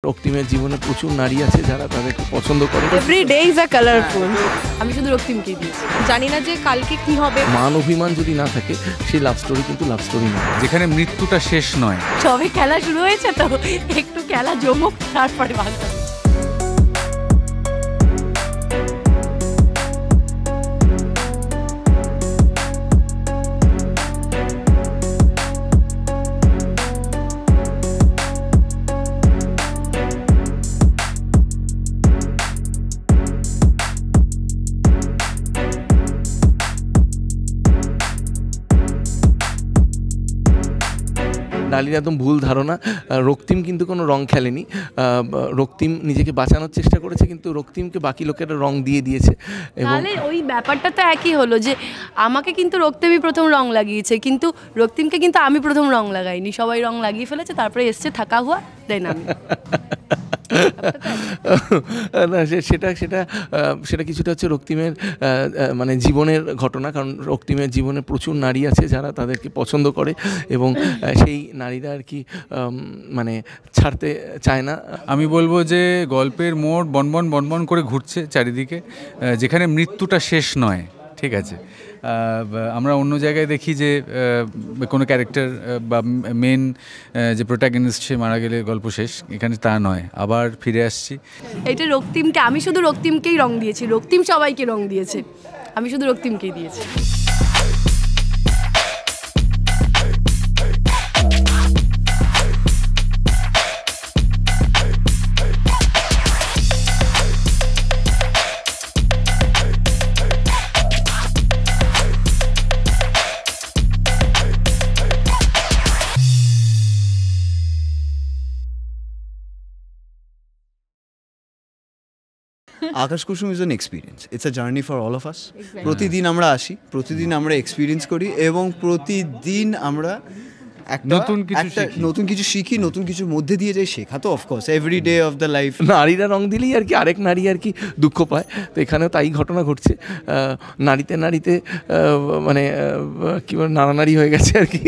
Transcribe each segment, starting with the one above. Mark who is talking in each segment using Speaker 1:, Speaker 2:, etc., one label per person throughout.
Speaker 1: রক্তিমের জীবনে প্রচুর নারী আছে যারা তাদেরকে পছন্দ করে।
Speaker 2: Every day is a colourful. আমি শুধু রক্তিমকেই দিয়েছি, জানি না যে কালকে কি হবে।
Speaker 1: মান অভিমান যদি না থাকে সেই লাভ স্টোরি কিন্তু লাভ স্টোরি নয়,
Speaker 3: যেখানে মৃত্যুটা শেষ নয়।
Speaker 2: সবে খেলা শুরু হয়েছে তো একটু খেলা জমুক, তারপরে ভালো।
Speaker 1: ডালির একদম ভুল ধারণা। রক্তিম কিন্তু কোনো রং খেলেনি। রক্তিম নিজেকে বাঁচানোর চেষ্টা করেছে, কিন্তু রক্তিমকে বাকি লোকেরা রং দিয়ে দিয়েছে।
Speaker 2: তাহলে ওই ব্যাপারটা তো একই হলো যে আমাকে কিন্তু রক্তিমই প্রথম রং লাগিয়েছে, কিন্তু রক্তিমকে কিন্তু আমি প্রথম রং লাগাইনি, সবাই রং লাগিয়ে ফেলেছে, তারপরে এসছে থাকা হুয়া দেন আমি।
Speaker 1: না সেটা সেটা সেটা কিছুটা হচ্ছে রক্তিমের মানে জীবনের ঘটনা, কারণ রক্তিমের জীবনে প্রচুর নারী আছে যারা তাদেরকে পছন্দ করে এবং সেই নারীরা আর কি মানে ছাড়তে চায় না।
Speaker 3: আমি বলবো যে গল্পের মোড় বনবন বনবন করে ঘুরছে চারিদিকে, যেখানে মৃত্যুটা শেষ নয়। ঠিক আছে, আমরা অন্য জায়গায় দেখি যে কোনো ক্যারেক্টার বা মেন যে প্রোটাগনিস্ট সে মারা গেলে গল্প শেষ, এখানে তা নয়, আবার ফিরে আসছি।
Speaker 2: এটা রক্তিমকে, আমি শুধু রক্তিমকেই রং দিয়েছি, রক্তিম সবাইকে রং দিয়েছে, আমি শুধু রক্তিমকেই দিয়েছি।
Speaker 4: Akash Kusum is an experience, it's a journey for all of us. প্রতিদিন আমরা আসি, প্রতিদিন আমরা এক্সপিরিয়েন্স করি এবং প্রতিদিন আমরা নতুন কিছু শিখি, নতুন কিছু মধ্যে দিয়ে যাই শেখা। তো of course every day of the life
Speaker 1: নারীরা রং দিলেই আর কি আরেক নারী আর কি দুঃখ পায়, তো এখানেও তাই ঘটনা ঘটছে। নারীতে নারীতে মানে কী বলে নাড়ানাড়ি হয়ে গেছে আর কি।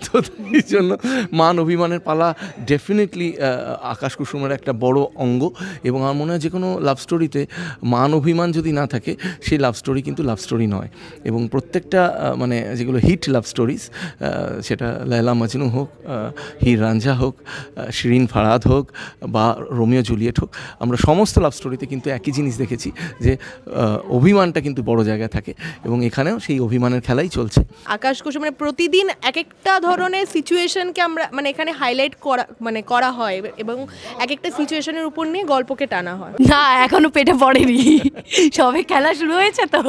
Speaker 1: তো এই জন্য মান অভিমানের পালা ডেফিনেটলি আকাশ কুসুমের একটা বড় অঙ্গ, এবং আমার মনে হয় যে কোনো লাভ স্টোরিতে মান অভিমান যদি না থাকে সেই লাভ স্টোরি কিন্তু লাভ স্টোরি নয়। এবং প্রত্যেকটা মানে যেগুলো হিট লাভ স্টোরিজ, সেটা লায়লা মজনু হোক, হীর রাঞ্ঝা হোক, শিরিন ফারাদ হোক বা রোমিও জুলিয়েট হোক, আমরা সমস্ত লাভ স্টোরিতে কিন্তু একই জিনিস দেখেছি যে অভিমানটা কিন্তু বড় জায়গায় থাকে, এবং এখানেও সেই অভিমানের খেলাই চলছে।
Speaker 5: আকাশ কুসুম মানে প্রতিদিন এক একটা ধরনের সিচুয়েশনকে আমরা মানে এখানে হাইলাইট করা হয় এবং এক একটা সিচুয়েশনের উপর নিয়ে গল্পকে টানা হয়।
Speaker 2: না এখনো পেটে পড়েনি, সবে খেলা শুরু হয়েছে তো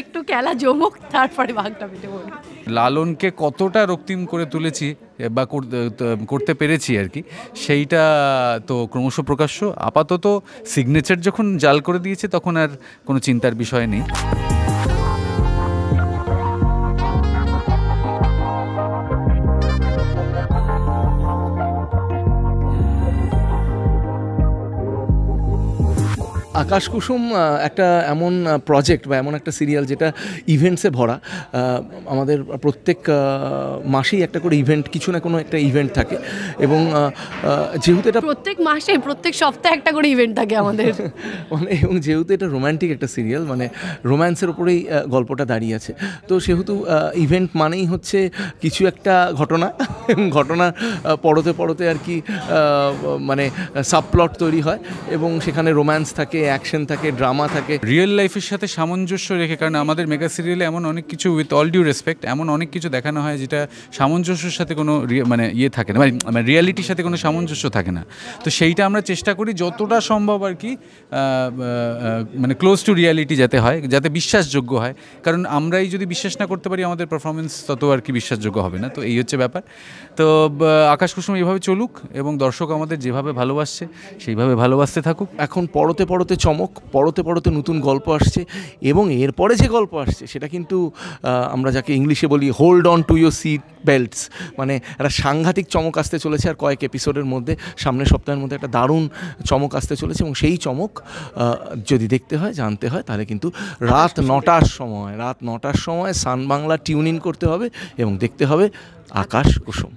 Speaker 2: একটু খেলা জমুক, তারপরে ভাগটা পেটে পড়বে।
Speaker 3: লালনকে কতটা রক্তিম করে তুলেছি বা করতে পেরেছি আর কি, সেইটা তো ক্রমশ প্রকাশ্য। আপাতত সিগনেচার যখন জাল করে দিয়েছে তখন আর কোনো চিন্তার বিষয় নেই।
Speaker 1: আকাশ কুসুম একটা এমন প্রজেক্ট বা এমন একটা সিরিয়াল যেটা ইভেন্টসে ভরা। আমাদের প্রত্যেক মাসেই একটা করে ইভেন্ট, কিছু না কোনো একটা ইভেন্ট থাকে, এবং যেহেতু এটা
Speaker 2: প্রত্যেক মাসে প্রত্যেক সপ্তাহে একটা করে ইভেন্ট থাকে আমাদের
Speaker 1: মানে, এবং যেহেতু এটা রোম্যান্টিক একটা সিরিয়াল, মানে রোম্যান্সের উপরেই গল্পটা দাঁড়িয়ে আছে, তো সেহেতু ইভেন্ট মানেই হচ্ছে কিছু একটা ঘটনা, এবং ঘটনা পড়তে পড়তে আর কি মানে সাবপ্লট তৈরি হয়, এবং সেখানে রোম্যান্স থাকে, অ্যাকশন থাকে, ড্রামা থাকে,
Speaker 3: রিয়েল লাইফের সাথে সামঞ্জস্য রেখে। কারণ আমাদের মেগা সিরিয়ালে এমন অনেক কিছু, উইথ অল ডিউ রেসপেক্ট, এমন অনেক কিছু দেখানো হয় যেটা সামঞ্জস্যের সাথে কোনো মানে ইয়ে থাকে না, মানে রিয়ালিটির সাথে কোনো সামঞ্জস্য থাকে না। তো সেইটা আমরা চেষ্টা করি যতটা সম্ভব আর কি মানে ক্লোজ টু রিয়ালিটি যাতে হয়, যাতে বিশ্বাসযোগ্য হয়। কারণ আমরাই যদি বিশ্বাস না করতে পারি আমাদের পারফরমেন্স তত আর কি বিশ্বাসযোগ্য হবে না। তো এই হচ্ছে ব্যাপার। তো আকাশ কুসুম এইভাবে চলুক এবং দর্শক আমাদের যেভাবে ভালোবাসছে সেইভাবে ভালোবাসতে থাকুক।
Speaker 1: এখন পড়তে পড়তে চমক, পড়তে পড়তে নতুন গল্প আসছে, এবং এরপরে যে গল্প আসছে সেটা কিন্তু আমরা যাকে ইংলিশে বলি hold on to your seat belts, মানে একটা সাংঘাতিক চমক আসতে চলেছে। আর কয়েক এপিসোডের মধ্যে, সামনের সপ্তাহের মধ্যে একটা দারুণ চমক আসতে চলেছে, এবং সেই চমক যদি দেখতে হয়, জানতে হয়, তাহলে কিন্তু রাত 9টার সময় সান বাংলা টিউন ইন করতে হবে এবং দেখতে হবে আকাশ কুসুম।